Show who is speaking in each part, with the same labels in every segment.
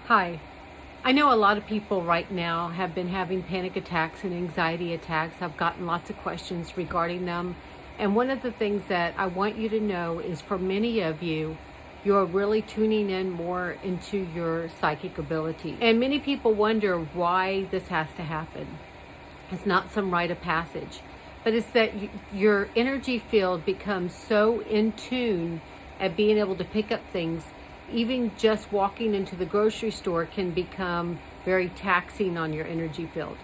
Speaker 1: Hi. I know a lot of people right now have been having panic attacks and anxiety attacks. I've gotten lots of questions regarding them. And one of the things that I want you to know is for many of you, you're really tuning in more into your psychic ability. And many people wonder why this has to happen. It's not some rite of passage, but it's that your energy field becomes so in tune at being able to pick up things. Even just walking into the grocery store can become very taxing on your energy field.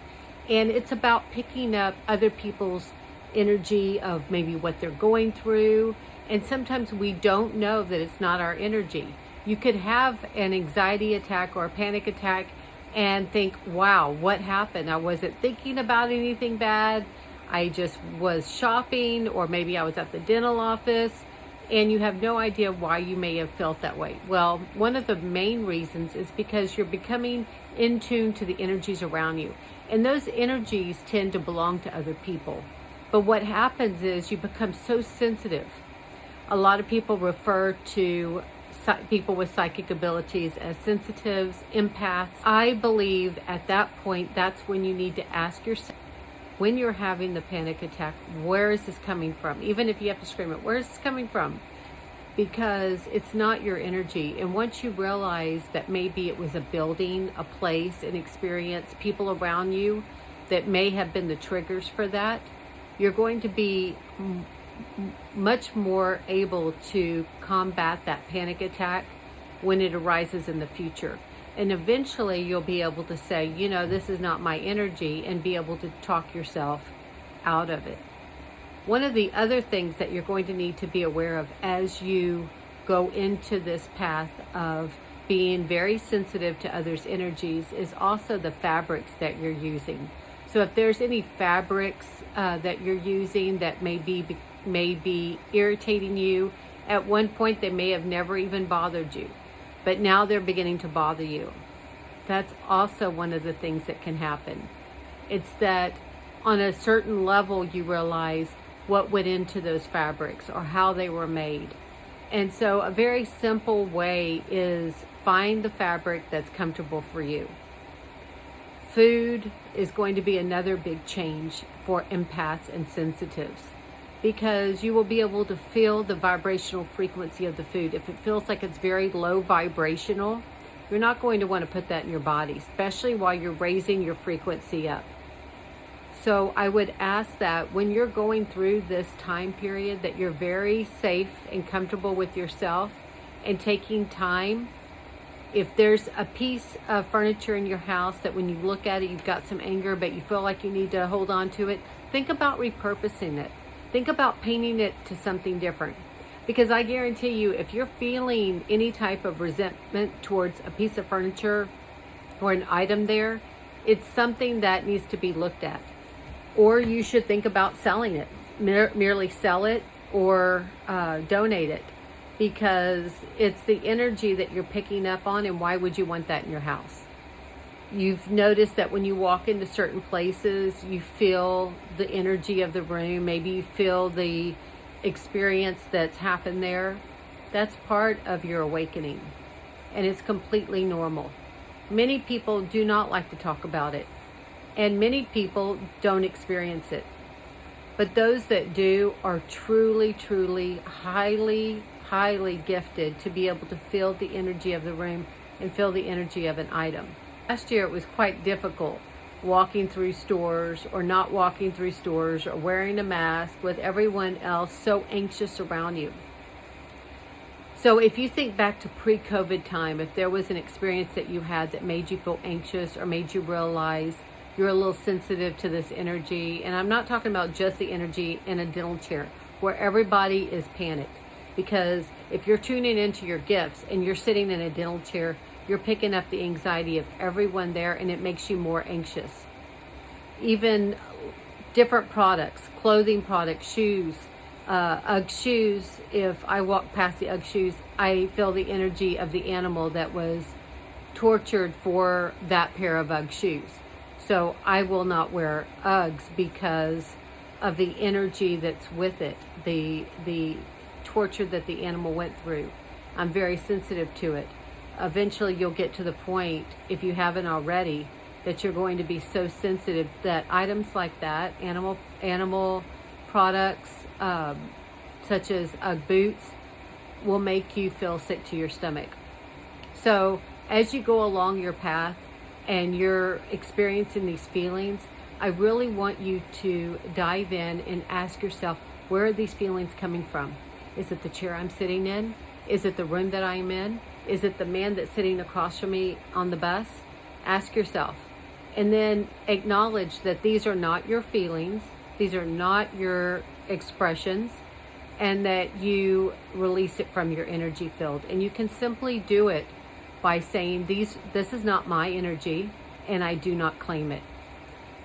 Speaker 1: And it's about picking up other people's energy of maybe what they're going through. And sometimes we don't know that it's not our energy. You could have an anxiety attack or a panic attack and think, wow, what happened? I wasn't thinking about anything bad. I just was shopping, or maybe I was at the dental office, and you have no idea why you may have felt that way. Well, one of the main reasons is because you're becoming in tune to the energies around you. And those energies tend to belong to other people. But what happens is you become so sensitive. A lot of people refer to people with psychic abilities as sensitives, empaths. I believe at that point, that's when you need to ask yourself, when you're having the panic attack, where is this coming from? Even if you have to scream it, where is this coming from? Because it's not your energy. And once you realize that maybe it was a building, a place, an experience, people around you that may have been the triggers for that, you're going to be much more able to combat that panic attack when it arises in the future. And eventually you'll be able to say, this is not my energy, and be able to talk yourself out of it. One of the other things that you're going to need to be aware of as you go into this path of being very sensitive to others' energies is also the fabrics that you're using. So if there's any fabrics that you're using that may be irritating you, at one point they may have never even bothered you, but now they're beginning to bother you. That's also one of the things that can happen. It's that on a certain level you realize what went into those fabrics or how they were made. And so a very simple way is find the fabric that's comfortable for you. Food is going to be another big change for empaths and sensitives, because you will be able to feel the vibrational frequency of the food. If it feels like it's very low vibrational, you're not going to want to put that in your body, especially while you're raising your frequency up. So I would ask that when you're going through this time period, that you're very safe and comfortable with yourself and taking time. If there's a piece of furniture in your house that when you look at it, you've got some anger, but you feel like you need to hold on to it, think about repurposing it. Think about painting it to something different. Because I guarantee you, if you're feeling any type of resentment towards a piece of furniture or an item there, it's something that needs to be looked at. Or you should think about selling it. Merely sell it or donate it. Because it's the energy that you're picking up on, and why would you want that in your house? You've noticed that when you walk into certain places, you feel the energy of the room. Maybe you feel the experience that's happened there. That's part of your awakening, and it's completely normal. Many people do not like to talk about it, and many people don't experience it. But those that do are truly, truly, highly gifted to be able to feel the energy of the room and feel the energy of an item. Last year it was quite difficult walking through stores or not walking through stores or wearing a mask with everyone else so anxious around you. So if you think back to pre-COVID time, if there was an experience that you had that made you feel anxious or made you realize you're a little sensitive to this energy, and I'm not talking about just the energy in a dental chair where everybody is panicked. Because if you're tuning into your gifts and you're sitting in a dental chair, you're picking up the anxiety of everyone there, and it makes you more anxious. Even different products, clothing products, shoes, UGG shoes. If I walk past the UGG shoes, I feel the energy of the animal that was tortured for that pair of UGG shoes. So I will not wear UGGs because of the energy that's with it, the torture that the animal went through. I'm very sensitive to it. eventually you'll get to the point, if you haven't already, that you're going to be so sensitive that items like that, animal products, such as Ugg boots, will make you feel sick to your stomach. So as you go along your path and you're experiencing these feelings, I really want you to dive in and ask yourself, where are these feelings coming from? Is it the chair I'm sitting in? Is it the room that I'm in? Is it the man that's sitting across from me on the bus? Ask yourself. And then acknowledge that these are not your feelings. These are not your expressions. And that you release it from your energy field. And you can simply do it by saying, this is not my energy, and I do not claim it.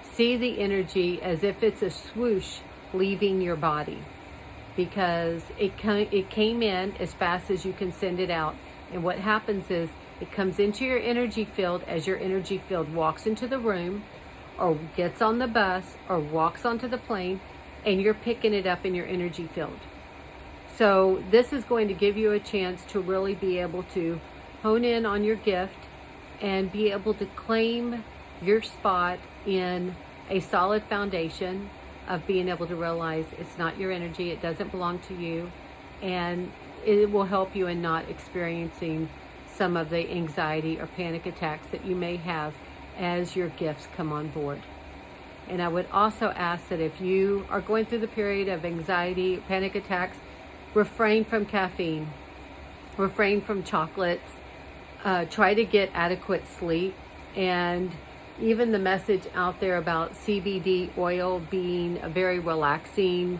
Speaker 1: See the energy as if it's a swoosh leaving your body, because it came in as fast as you can send it out. And what happens is it comes into your energy field as your energy field walks into the room or gets on the bus or walks onto the plane, and you're picking it up in your energy field. So this is going to give you a chance to really be able to hone in on your gift and be able to claim your spot in a solid foundation of being able to realize it's not your energy, it doesn't belong to you, and it will help you in not experiencing some of the anxiety or panic attacks that you may have as your gifts come on board. And I would also ask that if you are going through the period of anxiety, panic attacks, refrain from caffeine, refrain from chocolates, try to get adequate sleep. And even the message out there about CBD oil being a very relaxing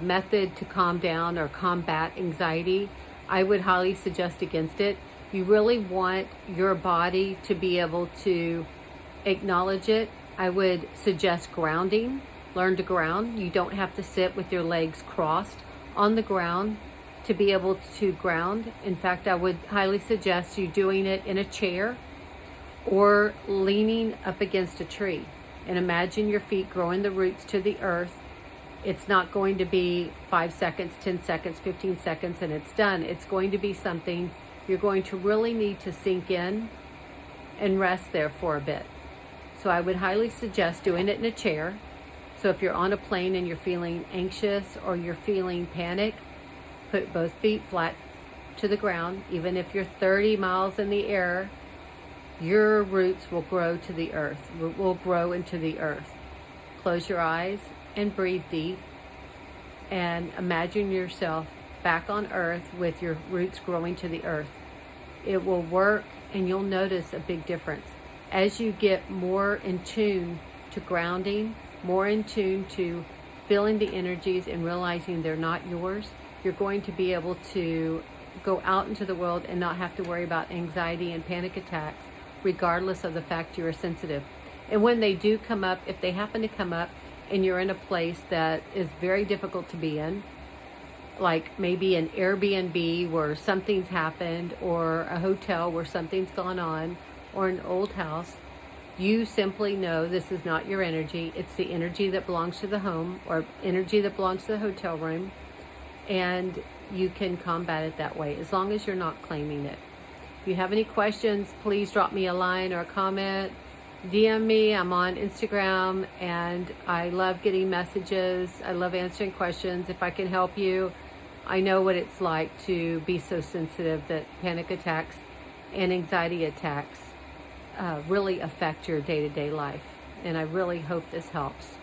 Speaker 1: method to calm down or combat anxiety, I would highly suggest against it. You really want your body to be able to acknowledge it. I would suggest grounding. Learn to ground. You don't have to sit with your legs crossed on the ground to be able to ground. In fact, I would highly suggest you doing it in a chair or leaning up against a tree. And imagine your feet growing the roots to the earth. It's not going to be 5 seconds, 10 seconds, 15 seconds, and it's done. It's going to be something you're going to really need to sink in and rest there for a bit. So I would highly suggest doing it in a chair. So if you're on a plane and you're feeling anxious or you're feeling panic, put both feet flat to the ground. Even if you're 30 miles in the air, your roots will grow to the earth, will grow into the earth. Close your eyes and breathe deep, and imagine yourself back on earth with your roots growing to the earth. It will work, and you'll notice a big difference. As you get more in tune to grounding, more in tune to feeling the energies and realizing they're not yours, you're going to be able to go out into the world and not have to worry about anxiety and panic attacks, regardless of the fact you're sensitive. And when they do come up, if they happen to come up and you're in a place that is very difficult to be in, like maybe an Airbnb where something's happened, or a hotel where something's gone on, or an old house, you simply know this is not your energy. It's the energy that belongs to the home or energy that belongs to the hotel room, and you can combat it that way as long as you're not claiming it. If you have any questions, please drop me a line or a comment. DM me. I'm on Instagram, and I love getting messages. I love answering questions. If I can help you, I know what it's like to be so sensitive that panic attacks and anxiety attacks really affect your day-to-day life. And I really hope this helps.